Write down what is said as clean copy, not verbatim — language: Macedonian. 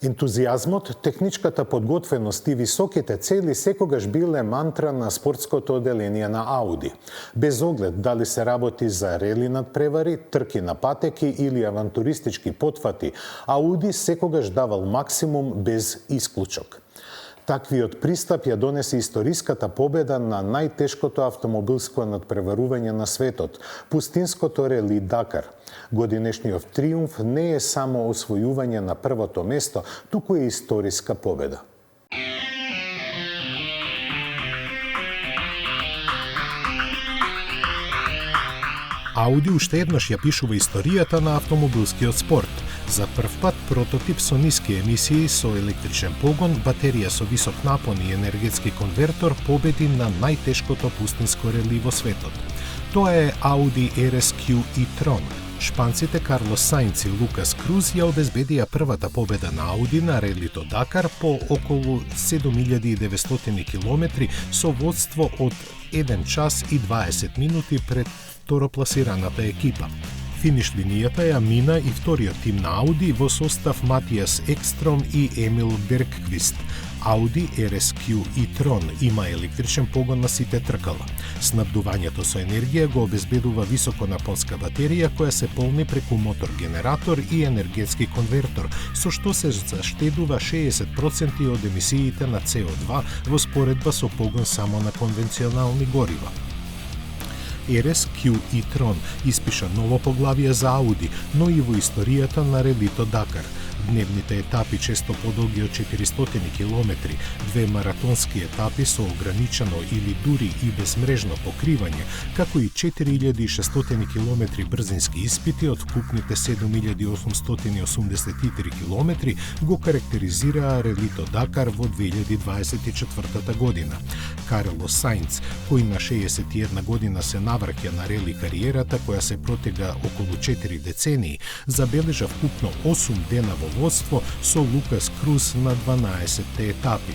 Ентузијазмот, техничката подготвеност и високите цели секогаш биле мантра на спортското оделение на Ауди. Без оглед дали се работи за рели надпревари, трки на патеки или авантуристички потфати, Ауди секогаш давал максимум без исклучок. Таквиот пристап ја донесе историската победа на најтешкото автомобилско надпреварување на светот, пустинското рели Дакар. Годинешниот триумф не е само освојување на првото место, туку е историска победа. Ауди уште еднаш ја пишува историјата на автомобилскиот спорт. За прв пат прототип со ниски емисии со електричен погон, батерија со висок напон и енергетски конвертор победи на најтешкото пустинско рели во светот. Тоа е Audi RS-Q e-tron. Шпанците Карлос Саинц и Лукас Круз ја обезбедија првата победа на Ауди на релито Дакар по околу 7900 километри со водство од 1 час и 20 минути пред второпласираната екипа. Финиш линијата ја мина и вториот тим на Ауди во состав Матијас Екстром и Емил Берквист. Audi RS-Q e-tron има електричен погон на сите тркала. Снабдувањето со енергија го обезбедува високонапонска батерија која се полни преку мотор-генератор и енергетски конвертор, со што се заштедува 60% од емисиите на CO2 во споредба со погон само на конвенционални горива. RS-Q e-tron испиша ново поглавие за Ауди, но и во историјата на релито Дакар. Дневните етапи често подолги од 400 километри, две маратонски етапи со ограничено или дури и безмрежно покривање, како и 4600 километри брзински испити од вкупните 7883 километри го карактеризираа релито Дакар во 2024 година. Карлос Саинц, кој на 61 година се навраќа на рели кариерата која се протега околу 4 децении, забележа вкупно 8 дена во водство со Лукас Круз на 12 етапи.